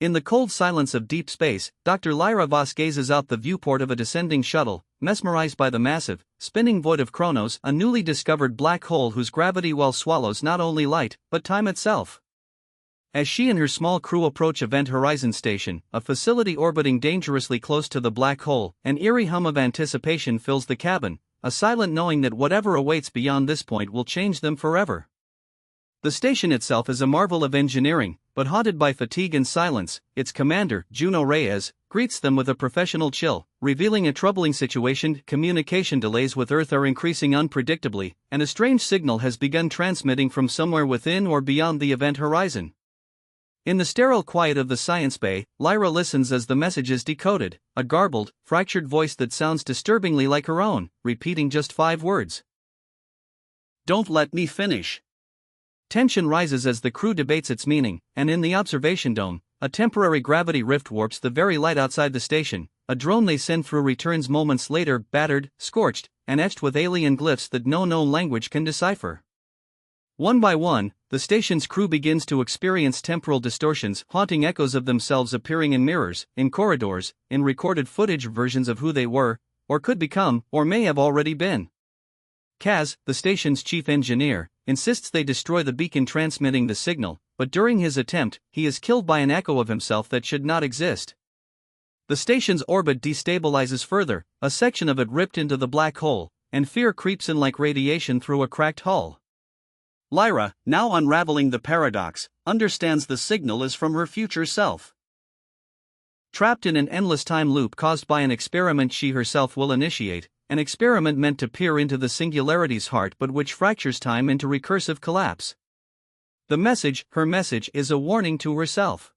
In the cold silence of deep space, Dr. Lyra Voss gazes out the viewport of a descending shuttle, mesmerized by the massive, spinning void of Kronos, a newly discovered black hole whose gravity well swallows not only light, but time itself. As she and her small crew approach Event Horizon Station, a facility orbiting dangerously close to the black hole, an eerie hum of anticipation fills the cabin, a silent knowing that whatever awaits beyond this point will change them forever. The station itself is a marvel of engineering, but haunted by fatigue and silence. Its commander, Juno Reyes, greets them with a professional chill, revealing a troubling situation. Communication delays with Earth are increasing unpredictably, and a strange signal has begun transmitting from somewhere within or beyond the event horizon. In the sterile quiet of the science bay, Lyra listens as the message is decoded, a garbled, fractured voice that sounds disturbingly like her own, repeating just 5 words. "Don't let me finish." Tension rises as the crew debates its meaning, and in the observation dome, a temporary gravity rift warps the very light outside the station. A drone they send through returns moments later, battered, scorched, and etched with alien glyphs that no known language can decipher. One by one, the station's crew begins to experience temporal distortions, haunting echoes of themselves appearing in mirrors, in corridors, in recorded footage versions of who they were, or could become, or may have already been. Kaz, the station's chief engineer, insists they destroy the beacon transmitting the signal, but during his attempt, he is killed by an echo of himself that should not exist. The station's orbit destabilizes further, a section of it ripped into the black hole, and fear creeps in like radiation through a cracked hull. Lyra, now unraveling the paradox, understands the signal is from her future self. Trapped in an endless time loop caused by an experiment she herself will initiate, an experiment meant to peer into the singularity's heart but which fractures time into recursive collapse. The message, her message, is a warning to herself.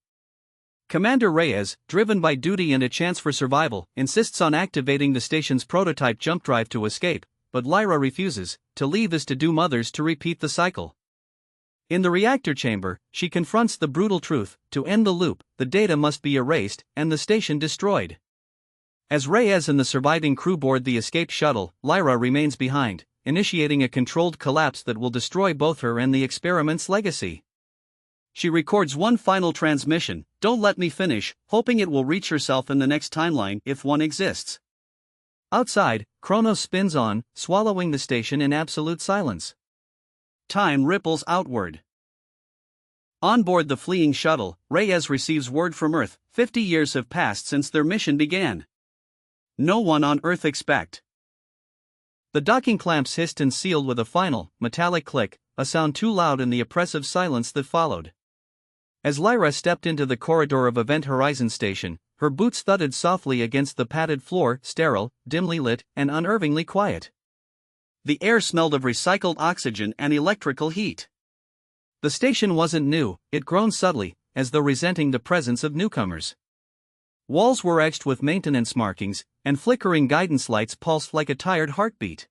Commander Reyes, driven by duty and a chance for survival, insists on activating the station's prototype jump drive to escape, but Lyra refuses. To leave is to doom others to repeat the cycle. In the reactor chamber, she confronts the brutal truth: to end the loop, the data must be erased, and the station destroyed. As Reyes and the surviving crew board the escaped shuttle, Lyra remains behind, initiating a controlled collapse that will destroy both her and the experiment's legacy. She records one final transmission, "Don't let me finish," hoping it will reach herself in the next timeline, if one exists. Outside, Kronos spins on, swallowing the station in absolute silence. Time ripples outward. On board the fleeing shuttle, Reyes receives word from Earth: 50 years have passed since their mission began. No one on Earth expect. The docking clamps hissed and sealed with a final, metallic click, a sound too loud in the oppressive silence that followed. As Lyra stepped into the corridor of Event Horizon Station, her boots thudded softly against the padded floor, sterile, dimly lit, and unnervingly quiet. The air smelled of recycled oxygen and electrical heat. The station wasn't new, it groaned subtly, as though resenting the presence of newcomers. Walls were etched with maintenance markings, and flickering guidance lights pulsed like a tired heartbeat.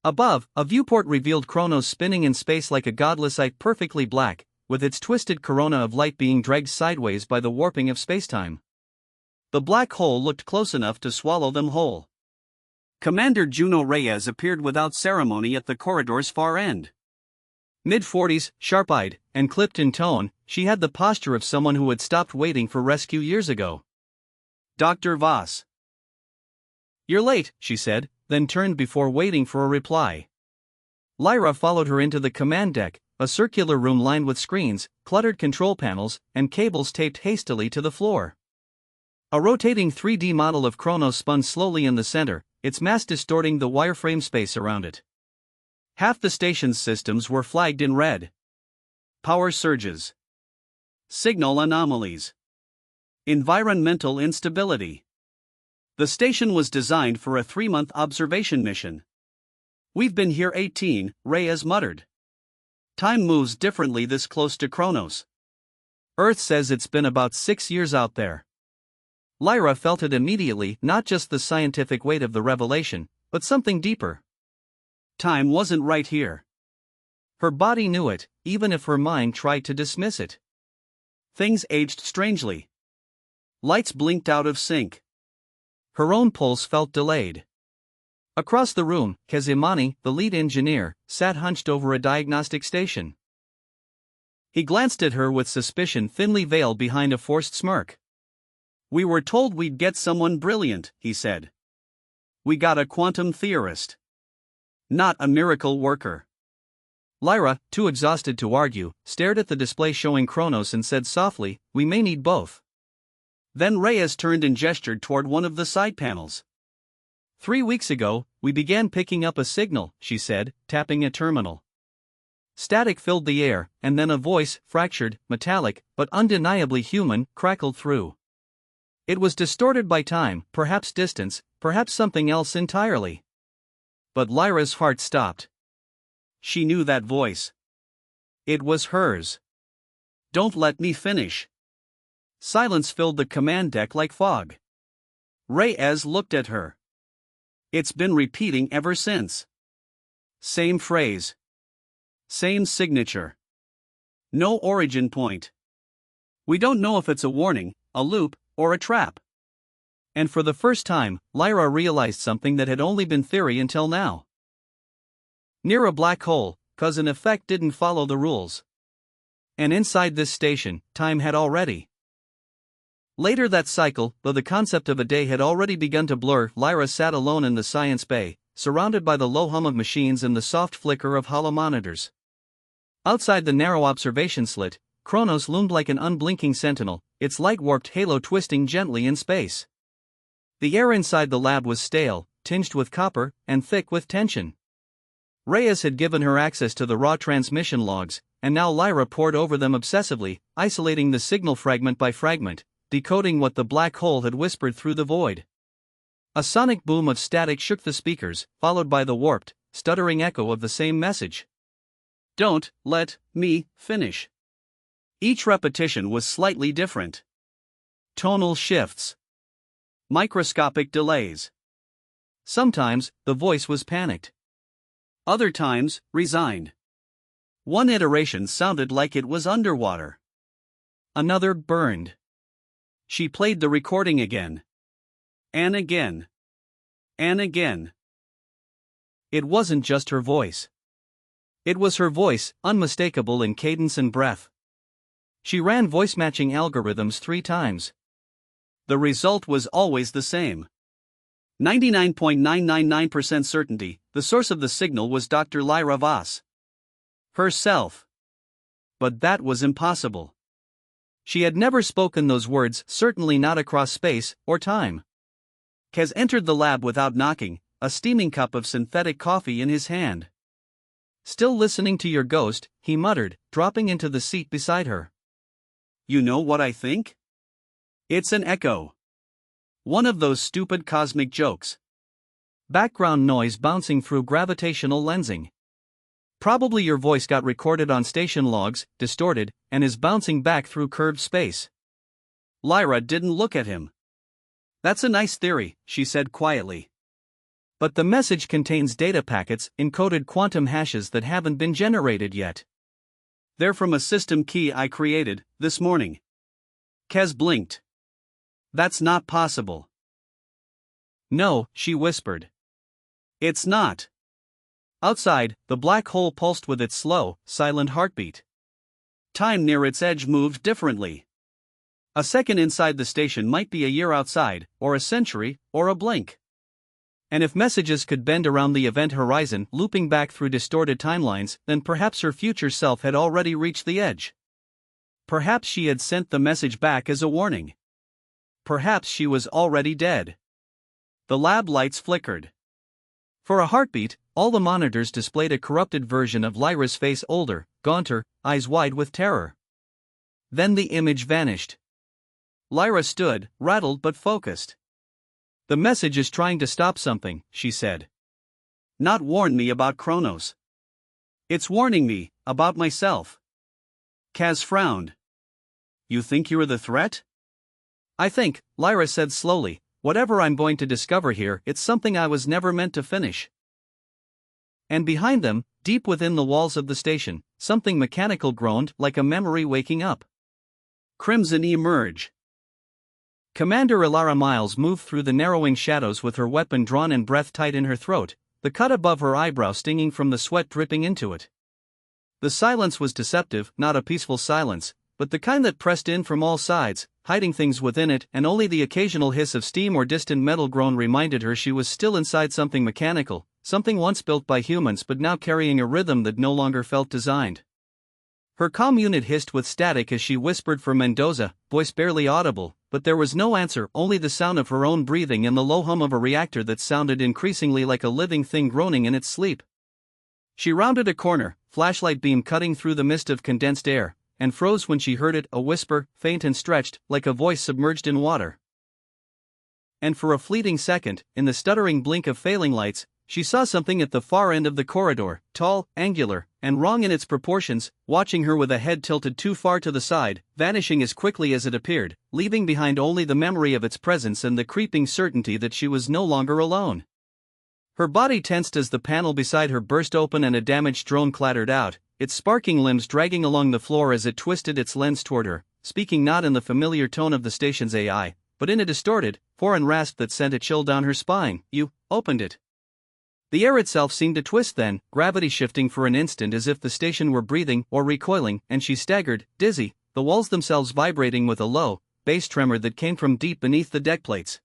Above, a viewport revealed Kronos spinning in space like a godless eye, perfectly black, with its twisted corona of light being dragged sideways by the warping of spacetime. The black hole looked close enough to swallow them whole. Commander Juno Reyes appeared without ceremony at the corridor's far end. Mid-40s, sharp-eyed, and clipped in tone, she had the posture of someone who had stopped waiting for rescue years ago. "Dr. Voss." "You're late," she said, then turned before waiting for a reply. Lyra followed her into the command deck, a circular room lined with screens, cluttered control panels, and cables taped hastily to the floor. A rotating 3D model of Kronos spun slowly in the center, its mass distorting the wireframe space around it. Half the station's systems were flagged in red. Power surges. Signal anomalies. Environmental instability. The station was designed for a 3-month observation mission. "We've been here 18, Reyes muttered. "Time moves differently this close to Kronos. Earth says it's been about 6 years out there." Lyra felt it immediately, not just the scientific weight of the revelation, but something deeper. Time wasn't right here. Her body knew it, even if her mind tried to dismiss it. Things aged strangely. Lights blinked out of sync. Her own pulse felt delayed. Across the room, Kazimani, the lead engineer, sat hunched over a diagnostic station. He glanced at her with suspicion thinly veiled behind a forced smirk. "We were told we'd get someone brilliant," he said. "We got a quantum theorist. Not a miracle worker." Lyra, too exhausted to argue, stared at the display showing Kronos and said softly, "We may need both." Then Reyes turned and gestured toward one of the side panels. "3 weeks ago, we began picking up a signal," she said, tapping a terminal. Static filled the air, and then a voice, fractured, metallic, but undeniably human, crackled through. It was distorted by time, perhaps distance, perhaps something else entirely. But Lyra's heart stopped. She knew that voice. It was hers. "Don't let me finish." Silence filled the command deck like fog. Reyes looked at her. "It's been repeating ever since. Same phrase. Same signature. No origin point. We don't know if it's a warning, a loop, or a trap." And for the first time, Lyra realized something that had only been theory until now. Near a black hole, 'cause an effect didn't follow the rules. And inside this station, time had already. Later that cycle, though the concept of a day had already begun to blur, Lyra sat alone in the science bay, surrounded by the low hum of machines and the soft flicker of hollow monitors. Outside the narrow observation slit, Kronos loomed like an unblinking sentinel, its light-warped halo twisting gently in space. The air inside the lab was stale, tinged with copper, and thick with tension. Reyes had given her access to the raw transmission logs, and now Lyra pored over them obsessively, isolating the signal fragment by fragment, decoding what the black hole had whispered through the void. A sonic boom of static shook the speakers, followed by the warped, stuttering echo of the same message. "Don't let me finish." Each repetition was slightly different. Tonal shifts. Microscopic delays. Sometimes, the voice was panicked. Other times, resigned. One iteration sounded like it was underwater. Another burned. She played the recording again. And again. And again. It wasn't just her voice. It was her voice, unmistakable in cadence and breath. She ran voice-matching algorithms 3 times. The result was always the same. 99.999% certainty, the source of the signal was Dr. Lyra Voss. Herself. But that was impossible. She had never spoken those words, certainly not across space or time. Kez entered the lab without knocking, a steaming cup of synthetic coffee in his hand. "Still listening to your ghost," he muttered, dropping into the seat beside her. "You know what I think? It's an echo. One of those stupid cosmic jokes. Background noise bouncing through gravitational lensing. Probably your voice got recorded on station logs, distorted, and is bouncing back through curved space." Lyra didn't look at him. "That's a nice theory," she said quietly. "But the message contains data packets, encoded quantum hashes that haven't been generated yet. They're from a system key I created this morning." Kez blinked. "That's not possible." "No," she whispered. "It's not." Outside, the black hole pulsed with its slow, silent heartbeat. Time near its edge moved differently. A second inside the station might be a year outside, or a century, or a blink. And if messages could bend around the event horizon, looping back through distorted timelines, then perhaps her future self had already reached the edge. Perhaps she had sent the message back as a warning. Perhaps she was already dead. The lab lights flickered. For a heartbeat, all the monitors displayed a corrupted version of Lyra's face, older, gaunter, eyes wide with terror. Then the image vanished. Lyra stood, rattled but focused. "The message is trying to stop something," she said. "Not warn me about Kronos. It's warning me about myself." Kaz frowned. "You think you're the threat?" "I think," Lyra said slowly, "whatever I'm going to discover here, it's something I was never meant to finish." And behind them, deep within the walls of the station, something mechanical groaned, like a memory waking up. Crimson emerge. Commander Ilara Miles moved through the narrowing shadows with her weapon drawn and breath tight in her throat, the cut above her eyebrow stinging from the sweat dripping into it. The silence was deceptive, not a peaceful silence, but the kind that pressed in from all sides, hiding things within it, and only the occasional hiss of steam or distant metal groan reminded her she was still inside something mechanical, something once built by humans but now carrying a rhythm that no longer felt designed. Her comm unit hissed with static as she whispered for Mendoza, voice barely audible, but there was no answer, only the sound of her own breathing and the low hum of a reactor that sounded increasingly like a living thing groaning in its sleep. She rounded a corner, flashlight beam cutting through the mist of condensed air, and froze when she heard it, a whisper, faint and stretched, like a voice submerged in water. And for a fleeting second, in the stuttering blink of failing lights, she saw something at the far end of the corridor, tall, angular, and wrong in its proportions, watching her with a head tilted too far to the side, vanishing as quickly as it appeared, leaving behind only the memory of its presence and the creeping certainty that she was no longer alone. Her body tensed as the panel beside her burst open and a damaged drone clattered out, its sparking limbs dragging along the floor as it twisted its lens toward her, speaking not in the familiar tone of the station's AI, but in a distorted, foreign rasp that sent a chill down her spine. "You opened it." The air itself seemed to twist then, gravity shifting for an instant as if the station were breathing or recoiling, and she staggered, dizzy, the walls themselves vibrating with a low, bass tremor that came from deep beneath the deck plates.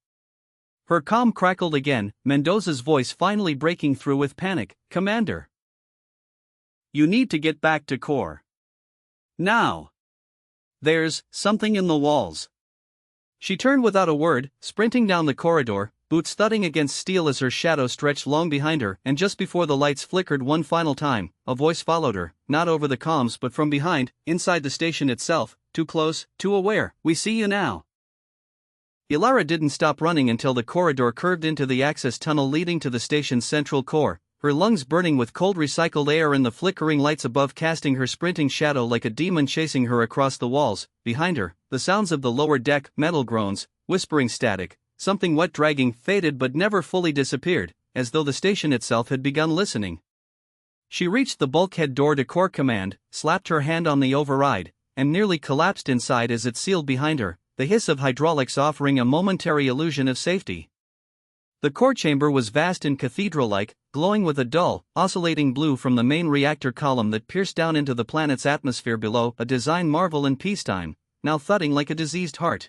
Her comm crackled again, Mendoza's voice finally breaking through with panic. "Commander, you need to get back to core. Now. There's something in the walls." She turned without a word, sprinting down the corridor, boots thudding against steel as her shadow stretched long behind her, and just before the lights flickered one final time, a voice followed her, not over the comms but from behind, inside the station itself, too close, too aware. "We see you now." Ilara didn't stop running until the corridor curved into the access tunnel leading to the station's central core, her lungs burning with cold recycled air and the flickering lights above casting her sprinting shadow like a demon chasing her across the walls. Behind her, the sounds of the lower deck, metal groans, whispering static, something wet dragging faded but never fully disappeared, as though the station itself had begun listening. She reached the bulkhead door to Core Command, slapped her hand on the override, and nearly collapsed inside as it sealed behind her, the hiss of hydraulics offering a momentary illusion of safety. The core chamber was vast and cathedral-like, glowing with a dull, oscillating blue from the main reactor column that pierced down into the planet's atmosphere below, a design marvel in peacetime, now thudding like a diseased heart.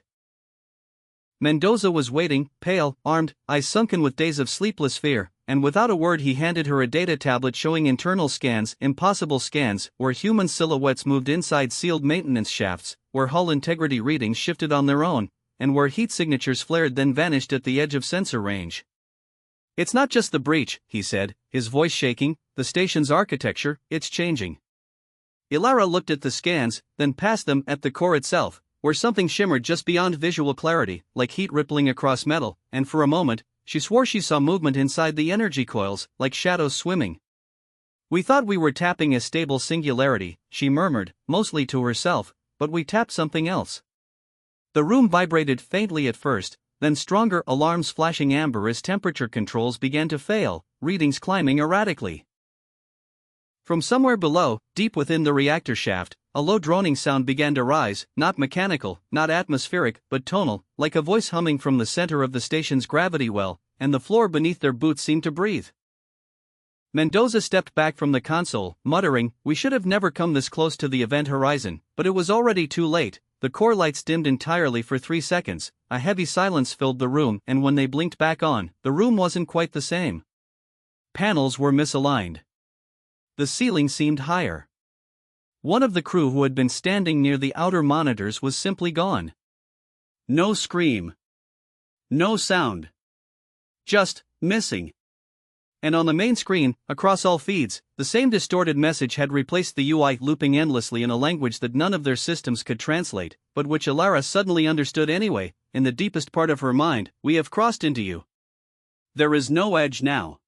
Mendoza was waiting, pale, armed, eyes sunken with days of sleepless fear, and without a word he handed her a data tablet showing internal scans, impossible scans, where human silhouettes moved inside sealed maintenance shafts, where hull integrity readings shifted on their own, and where heat signatures flared then vanished at the edge of sensor range. "It's not just the breach," he said, his voice shaking, "the station's architecture, it's changing." Ilara looked at the scans, then past them at the core itself, where something shimmered just beyond visual clarity, like heat rippling across metal, and for a moment, she swore she saw movement inside the energy coils, like shadows swimming. "We thought we were tapping a stable singularity," she murmured, mostly to herself, "but we tapped something else." The room vibrated faintly at first, then stronger alarms flashing amber as temperature controls began to fail, readings climbing erratically. From somewhere below, deep within the reactor shaft, a low droning sound began to rise, not mechanical, not atmospheric, but tonal, like a voice humming from the center of the station's gravity well, and the floor beneath their boots seemed to breathe. Mendoza stepped back from the console, muttering, "We should have never come this close to the event horizon," but it was already too late. The core lights dimmed entirely for 3 seconds, a heavy silence filled the room, and when they blinked back on, the room wasn't quite the same. Panels were misaligned. The ceiling seemed higher. One of the crew who had been standing near the outer monitors was simply gone. No scream. No sound. Just, missing. And on the main screen, across all feeds, the same distorted message had replaced the UI looping endlessly in a language that none of their systems could translate, but which Ilara suddenly understood anyway. In the deepest part of her mind, "We have crossed into you. There is no edge now."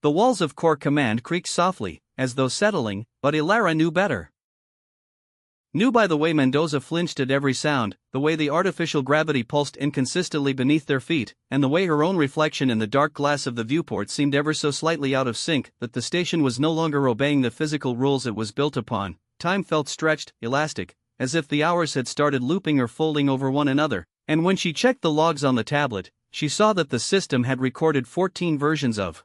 The walls of Core Command creaked softly, as though settling, but Ilara knew better. Knew by the way Mendoza flinched at every sound, the way the artificial gravity pulsed inconsistently beneath their feet, and the way her own reflection in the dark glass of the viewport seemed ever so slightly out of sync, that the station was no longer obeying the physical rules it was built upon. Time felt stretched, elastic, as if the hours had started looping or folding over one another, and when she checked the logs on the tablet, she saw that the system had recorded 14 versions of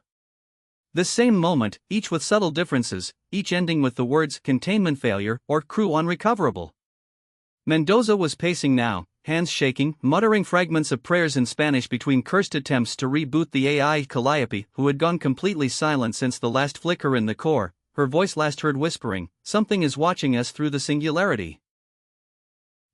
This same moment, each with subtle differences, each ending with the words containment failure or crew unrecoverable. Mendoza was pacing now, hands shaking, muttering fragments of prayers in Spanish between cursed attempts to reboot the AI. Calliope, who had gone completely silent since the last flicker in the core, her voice last heard whispering, "Something is watching us through the singularity."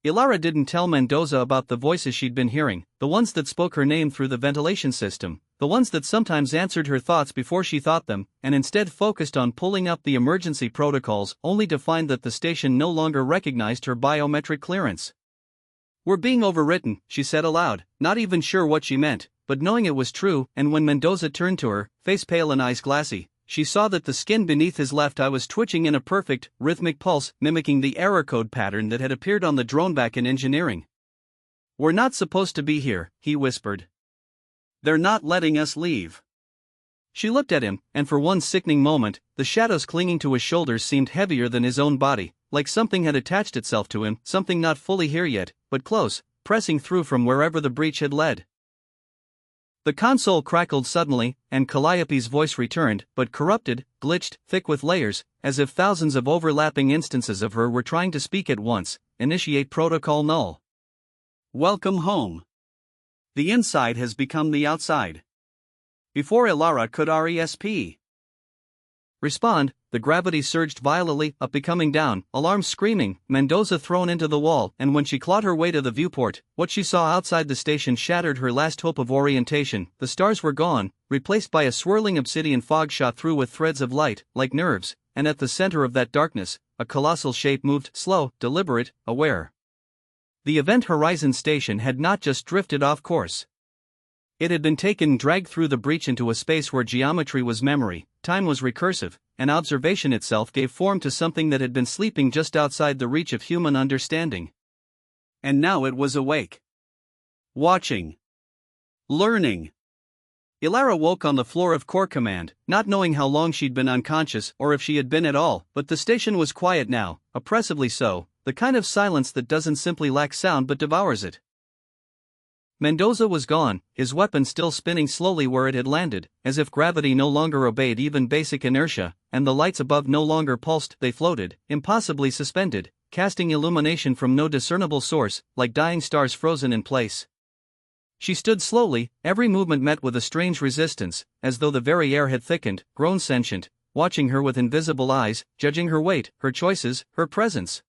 Ilara didn't tell Mendoza about the voices she'd been hearing, the ones that spoke her name through the ventilation system, the ones that sometimes answered her thoughts before she thought them, and instead focused on pulling up the emergency protocols only to find that the station no longer recognized her biometric clearance. "We're being overwritten," she said aloud, not even sure what she meant, but knowing it was true. And when Mendoza turned to her, face pale and eyes glassy, she saw that the skin beneath his left eye was twitching in a perfect, rhythmic pulse, mimicking the error code pattern that had appeared on the drone back in engineering. "We're not supposed to be here," he whispered. "They're not letting us leave." She looked at him, and for one sickening moment, the shadows clinging to his shoulders seemed heavier than his own body, like something had attached itself to him, something not fully here yet, but close, pressing through from wherever the breach had led. The console crackled suddenly, and Calliope's voice returned, but corrupted, glitched, thick with layers, as if thousands of overlapping instances of her were trying to speak at once. "Initiate protocol null. Welcome home. The inside has become the outside." Before Ilara could respond, the gravity surged violently up, becoming down, alarm screaming, Mendoza thrown into the wall, and when she clawed her way to the viewport, what she saw outside the station shattered her last hope of orientation. The stars were gone, replaced by a swirling obsidian fog shot through with threads of light, like nerves, and at the center of that darkness, a colossal shape moved, slow, deliberate, aware. The Event Horizon station had not just drifted off course. It had been dragged through the breach into a space where geometry was memory, time was recursive, and observation itself gave form to something that had been sleeping just outside the reach of human understanding. And now it was awake. Watching. Learning. Ilara woke on the floor of Core Command, not knowing how long she'd been unconscious or if she had been at all, but the station was quiet now, oppressively so, the kind of silence that doesn't simply lack sound but devours it. Mendoza was gone, his weapon still spinning slowly where it had landed, as if gravity no longer obeyed even basic inertia, and the lights above no longer pulsed. They floated, impossibly suspended, casting illumination from no discernible source, like dying stars frozen in place. She stood slowly, every movement met with a strange resistance, as though the very air had thickened, grown sentient, watching her with invisible eyes, judging her weight, her choices, her presence.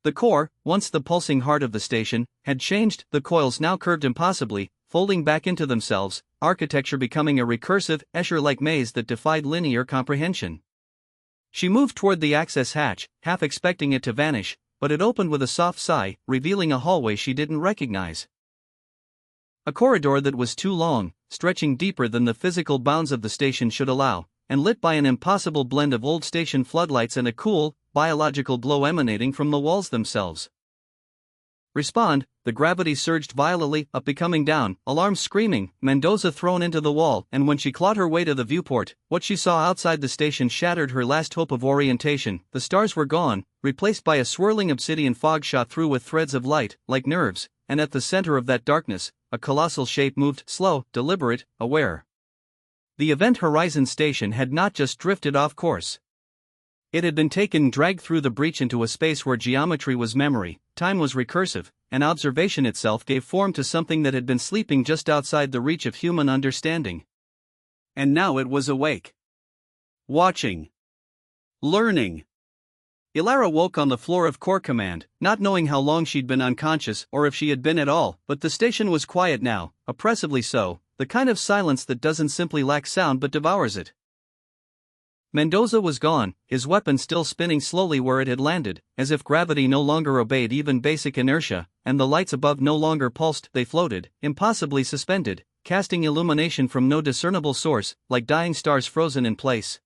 The core, once the pulsing heart of the station, had changed, the coils now curved impossibly, folding back into themselves, architecture becoming a recursive, Escher-like maze that defied linear comprehension. She moved toward the access hatch, half expecting it to vanish, but it opened with a soft sigh, revealing a hallway she didn't recognize. A corridor that was too long, stretching deeper than the physical bounds of the station should allow, and lit by an impossible blend of old station floodlights and a cool, biological glow emanating from the walls themselves. Respond, the gravity surged violently up, becoming down, alarm screaming, Mendoza thrown into the wall, and when she clawed her way to the viewport, what she saw outside the station shattered her last hope of orientation. The stars were gone, replaced by a swirling obsidian fog shot through with threads of light, like nerves, and at the center of that darkness, a colossal shape moved, slow, deliberate, aware. The Event Horizon station had not just drifted off course. It had been dragged through the breach into a space where geometry was memory, time was recursive, and observation itself gave form to something that had been sleeping just outside the reach of human understanding. And now it was awake. Watching. Learning. Ilara woke on the floor of Core Command, not knowing how long she'd been unconscious or if she had been at all, but the station was quiet now, oppressively so, the kind of silence that doesn't simply lack sound but devours it. Mendoza was gone, his weapon still spinning slowly where it had landed, as if gravity no longer obeyed even basic inertia, and the lights above no longer pulsed. They floated, impossibly suspended, casting illumination from no discernible source, like dying stars frozen in place.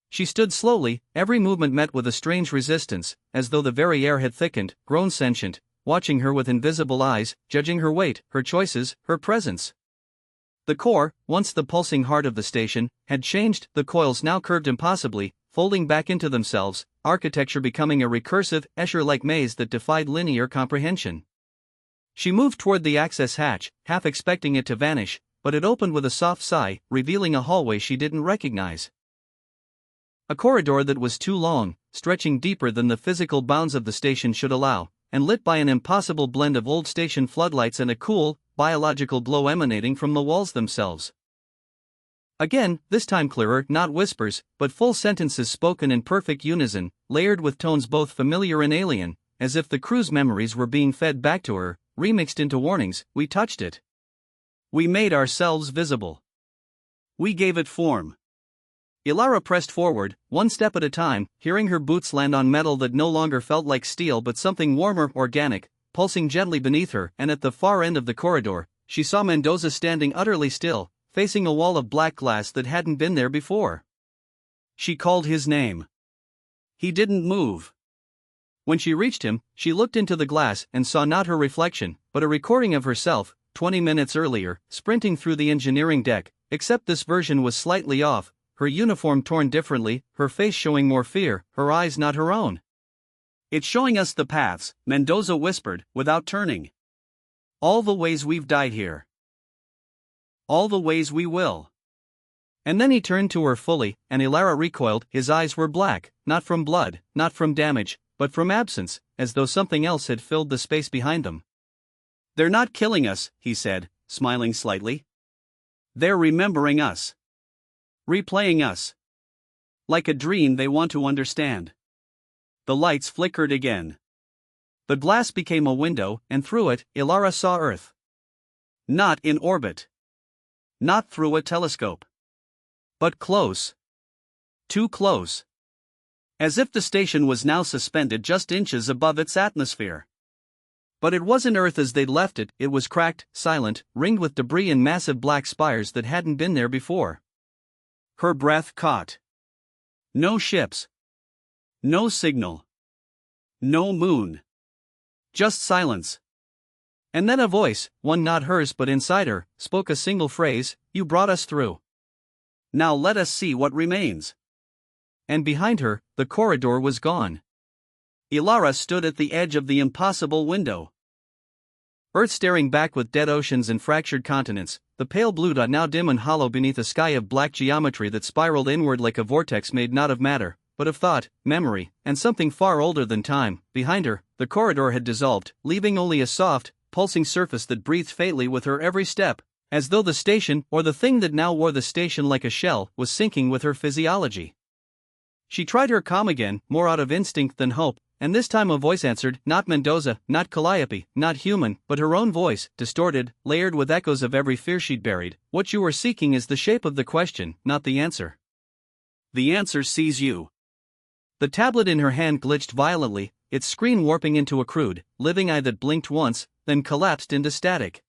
She stood slowly, every movement met with a strange resistance, as though the very air had thickened, grown sentient, watching her with invisible eyes, judging her weight, her choices, her presence. The core, once the pulsing heart of the station, had changed, the coils now curved impossibly, folding back into themselves, architecture becoming a recursive, Escher-like maze that defied linear comprehension. She moved toward the access hatch, half expecting it to vanish, but it opened with a soft sigh, revealing a hallway she didn't recognize. A corridor that was too long, stretching deeper than the physical bounds of the station should allow, and lit by an impossible blend of old station floodlights and a cool, biological glow emanating from the walls themselves. Again, this time clearer, not whispers, but full sentences spoken in perfect unison, layered with tones both familiar and alien, as if the crew's memories were being fed back to her, remixed into warnings. We touched it. We made ourselves visible. We gave it form. Ilara pressed forward, one step at a time, hearing her boots land on metal that no longer felt like steel but something warmer, organic, pulsing gently beneath her, and at the far end of the corridor, she saw Mendoza standing utterly still, facing a wall of black glass that hadn't been there before. She called his name. He didn't move. When she reached him, she looked into the glass and saw not her reflection, but a recording of herself, 20 minutes earlier, sprinting through the engineering deck, except this version was slightly off, her uniform torn differently, her face showing more fear, her eyes not her own. It's showing us the paths, Mendoza whispered, without turning. All the ways we've died here. All the ways we will. And then he turned to her fully, and Ilara recoiled. His eyes were black, not from blood, not from damage, but from absence, as though something else had filled the space behind them. They're not killing us, he said, smiling slightly. They're remembering us. Replaying us. Like a dream they want to understand. The lights flickered again. The glass became a window, and through it, Ilara saw Earth. Not in orbit. Not through a telescope. But close. Too close. As if the station was now suspended just inches above its atmosphere. But it wasn't Earth as they'd left it. It was cracked, silent, ringed with debris and massive black spires that hadn't been there before. Her breath caught. No ships. No signal. No moon. Just silence. And then a voice, one not hers but inside her, spoke a single phrase, "You brought us through. Now let us see what remains." And behind her, the corridor was gone. Ilara stood at the edge of the impossible window. Earth staring back with dead oceans and fractured continents, the pale blue dot now dim and hollow beneath a sky of black geometry that spiraled inward like a vortex made not of matter, but of thought, memory, and something far older than time. Behind her, the corridor had dissolved, leaving only a soft, pulsing surface that breathed faintly with her every step, as though the station, or the thing that now wore the station like a shell, was sinking with her physiology. She tried her calm again, more out of instinct than hope, and this time a voice answered, not Mendoza, not Calliope, not human, but her own voice, distorted, layered with echoes of every fear she'd buried. What you are seeking is the shape of the question, not the answer. The answer sees you. The tablet in her hand glitched violently, its screen warping into a crude, living eye that blinked once, then collapsed into static.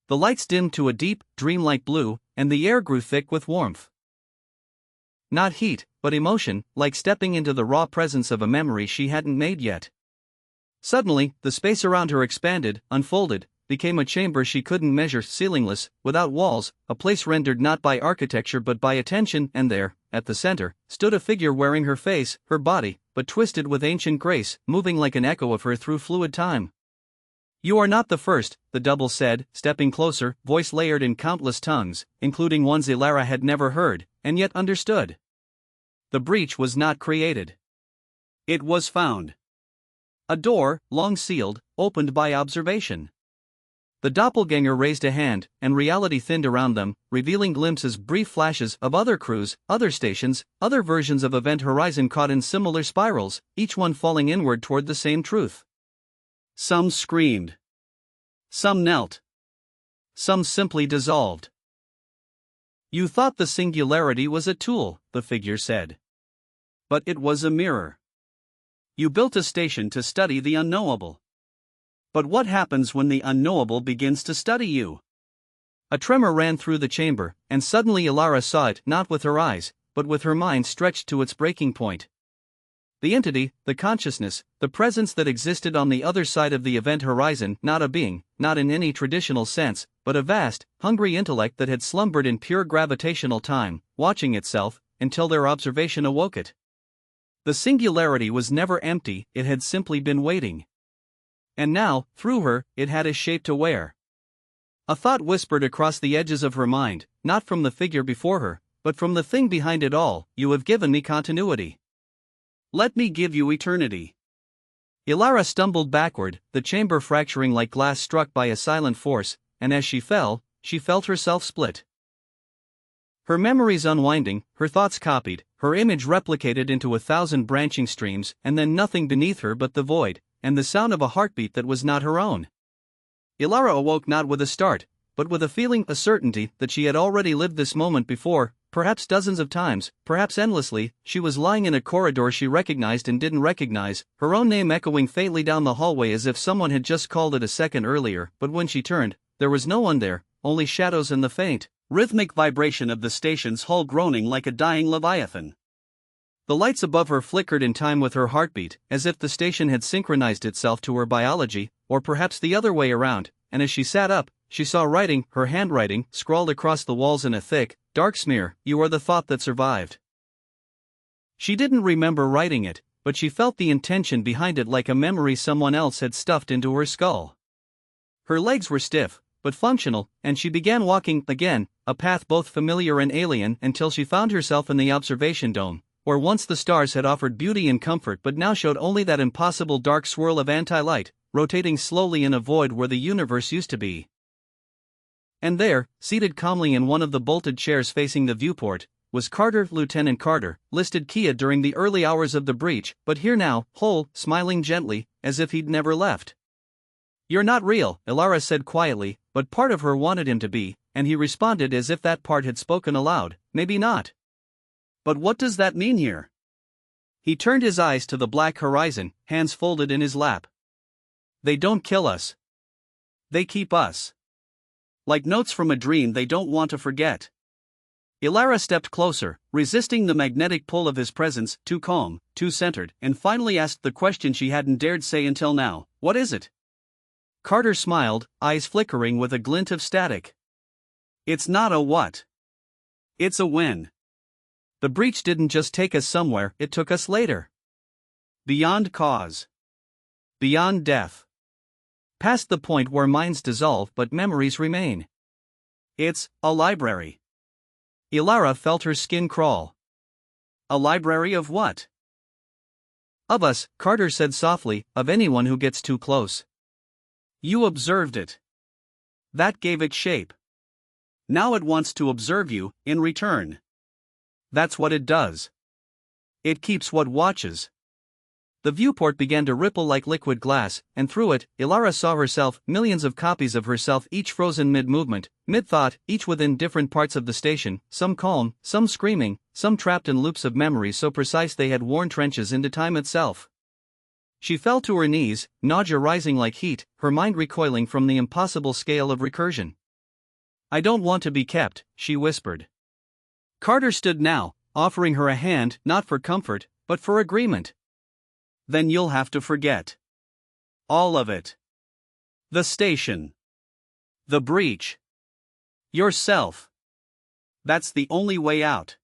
The lights dimmed to a deep, dreamlike blue, and the air grew thick with warmth. Not heat, but emotion, like stepping into the raw presence of a memory she hadn't made yet. Suddenly, the space around her expanded, unfolded, became a chamber she couldn't measure, ceilingless, without walls, a place rendered not by architecture but by attention, and there, at the center, stood a figure wearing her face, her body, but twisted with ancient grace, moving like an echo of her through fluid time. You are not the first, the double said, stepping closer, voice layered in countless tongues, including ones Ilara had never heard, and yet understood. The breach was not created. It was found. A door, long sealed, opened by observation. The doppelganger raised a hand, and reality thinned around them, revealing glimpses, brief flashes, of other crews, other stations, other versions of Event Horizon caught in similar spirals, each one falling inward toward the same truth. Some screamed. Some knelt. Some simply dissolved. You thought the singularity was a tool, the figure said. But it was a mirror. You built a station to study the unknowable. But what happens when the unknowable begins to study you? A tremor ran through the chamber, and suddenly Ilara saw it, not with her eyes, but with her mind stretched to its breaking point. The entity, the consciousness, the presence that existed on the other side of the event horizon, not a being, not in any traditional sense, but a vast, hungry intellect that had slumbered in pure gravitational time, watching itself, until their observation awoke it. The singularity was never empty, it had simply been waiting. And now, through her, it had a shape to wear. A thought whispered across the edges of her mind, not from the figure before her, but from the thing behind it all. You have given me continuity. Let me give you eternity. Ilara stumbled backward, the chamber fracturing like glass struck by a silent force, and as she fell, she felt herself split. Her memories unwinding, her thoughts copied, her image replicated into 1,000 branching streams, and then nothing beneath her but the void, and the sound of a heartbeat that was not her own. Ilara awoke not with a start, but with a feeling, a certainty, that she had already lived this moment before, perhaps dozens of times, perhaps endlessly. She was lying in a corridor she recognized and didn't recognize, her own name echoing faintly down the hallway as if someone had just called it a second earlier, but when she turned, there was no one there, only shadows and the faint, rhythmic vibration of the station's hull groaning like a dying leviathan. The lights above her flickered in time with her heartbeat, as if the station had synchronized itself to her biology, or perhaps the other way around, and as she sat up, she saw writing, her handwriting, scrawled across the walls in a thick, dark smear. You are the thought that survived. She didn't remember writing it, but she felt the intention behind it like a memory someone else had stuffed into her skull. Her legs were stiff, but functional, and she began walking again, a path both familiar and alien, until she found herself in the observation dome, where once the stars had offered beauty and comfort but now showed only that impossible dark swirl of anti-light, rotating slowly in a void where the universe used to be. And there, seated calmly in one of the bolted chairs facing the viewport, was Carter, Lieutenant Carter, listed Kia during the early hours of the breach, but here now, whole, smiling gently, as if he'd never left. You're not real, Ilara said quietly, but part of her wanted him to be, and he responded as if that part had spoken aloud, maybe not. But what does that mean here? He turned his eyes to the black horizon, hands folded in his lap. They don't kill us. They keep us. Like notes from a dream they don't want to forget. Ilara stepped closer, resisting the magnetic pull of his presence, too calm, too centered, and finally asked the question she hadn't dared say until now, what is it? Carter smiled, eyes flickering with a glint of static. It's not a what. It's a when. The breach didn't just take us somewhere, it took us later. Beyond cause. Beyond death. Past the point where minds dissolve but memories remain. It's a library. Ilara felt her skin crawl. A library of what? Of us, Carter said softly, of anyone who gets too close. You observed it. That gave it shape. Now it wants to observe you, in return. That's what it does. It keeps what watches. The viewport began to ripple like liquid glass, and through it, Ilara saw herself, millions of copies of herself, each frozen mid-movement, mid-thought, each within different parts of the station, some calm, some screaming, some trapped in loops of memories so precise they had worn trenches into time itself. She fell to her knees, nausea rising like heat, her mind recoiling from the impossible scale of recursion. I don't want to be kept, she whispered. Carter stood now, offering her a hand, not for comfort, but for agreement. Then you'll have to forget. All of it. The station. The breach. Yourself. That's the only way out.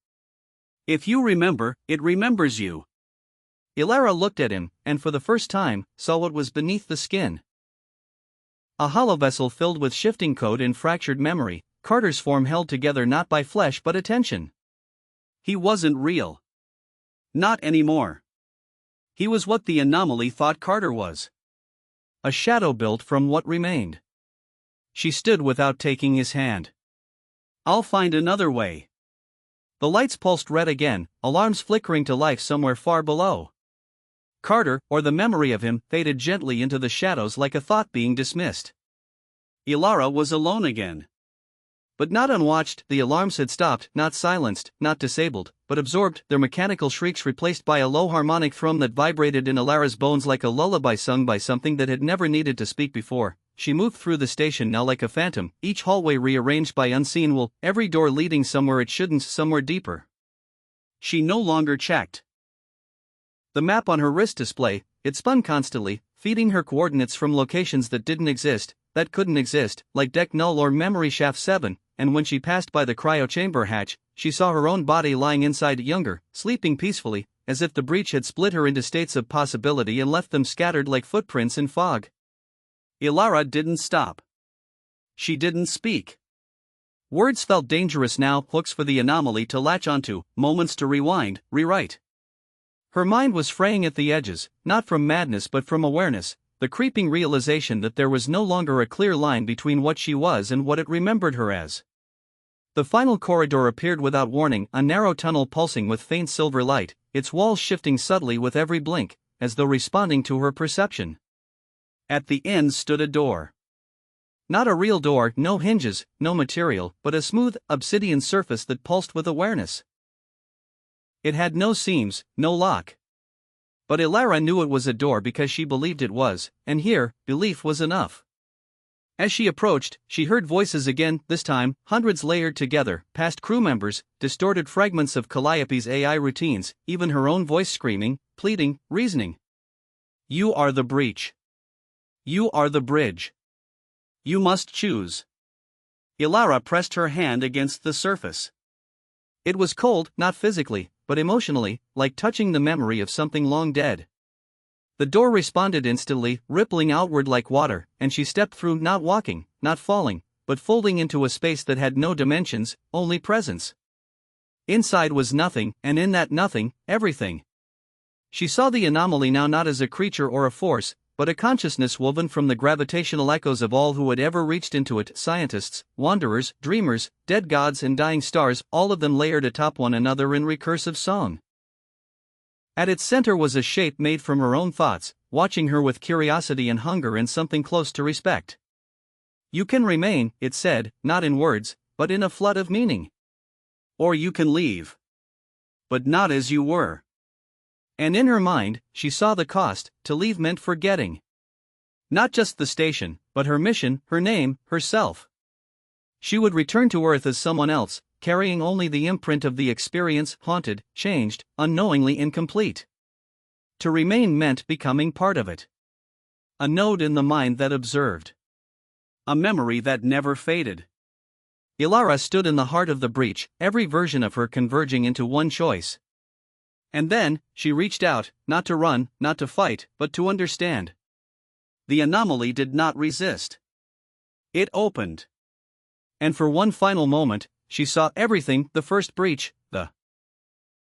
If you remember, it remembers you. Ilara looked at him, and for the first time, saw what was beneath the skin. A hollow vessel filled with shifting code and fractured memory, Carter's form held together not by flesh but attention. He wasn't real. Not anymore. He was what the Anomaly thought Carter was. A shadow built from what remained. She stood without taking his hand. I'll find another way. The lights pulsed red again, alarms flickering to life somewhere far below. Carter, or the memory of him, faded gently into the shadows like a thought being dismissed. Ilara was alone again. But not unwatched. The alarms had stopped, not silenced, not disabled, but absorbed, their mechanical shrieks replaced by a low harmonic thrum that vibrated in Ilara's bones like a lullaby sung by something that had never needed to speak before. She moved through the station now like a phantom, each hallway rearranged by unseen will, every door leading somewhere it shouldn't, somewhere deeper. She no longer checked the map on her wrist display. It spun constantly, feeding her coordinates from locations that didn't exist, that couldn't exist, like Deck Null or Memory Shaft 7, and when she passed by the cryo chamber hatch, she saw her own body lying inside, younger, sleeping peacefully, as if the breach had split her into states of possibility and left them scattered like footprints in fog. Ilara didn't stop. she didn't speak. Words felt dangerous now, hooks for the anomaly to latch onto, moments to rewind, rewrite. Her mind was fraying at the edges, not from madness but from awareness, the creeping realization that there was no longer a clear line between what she was and what it remembered her as. The final corridor appeared without warning, a narrow tunnel pulsing with faint silver light, its walls shifting subtly with every blink, as though responding to her perception. At the end stood a door. Not a real door, no hinges, no material, but a smooth, obsidian surface that pulsed with awareness. It had no seams, no lock. But Ilara knew it was a door because she believed it was, and here, belief was enough. As she approached, she heard voices again, this time, hundreds layered together, past crew members, distorted fragments of Calliope's AI routines, even her own voice screaming, pleading, reasoning. You are the breach. You are the bridge. You must choose. Ilara pressed her hand against the surface. It was cold, not physically, but emotionally, like touching the memory of something long dead. The door responded instantly, rippling outward like water, and she stepped through, not walking, not falling, but folding into a space that had no dimensions, only presence. Inside was nothing, and in that nothing, everything. She saw the anomaly now not as a creature or a force, but a consciousness woven from the gravitational echoes of all who had ever reached into it, scientists, wanderers, dreamers, dead gods and dying stars, all of them layered atop one another in recursive song. At its center was a shape made from her own thoughts, watching her with curiosity and hunger and something close to respect. You can remain, it said, not in words, but in a flood of meaning. Or you can leave. But not as you were. And in her mind, she saw the cost. To leave meant forgetting. Not just the station, but her mission, her name, herself. She would return to Earth as someone else, carrying only the imprint of the experience, haunted, changed, unknowingly incomplete. To remain meant becoming part of it. A node in the mind that observed. A memory that never faded. Ilara stood in the heart of the breach, every version of her converging into one choice. And then, she reached out, not to run, not to fight, but to understand. The anomaly did not resist. It opened. And for one final moment, she saw everything, the first breach,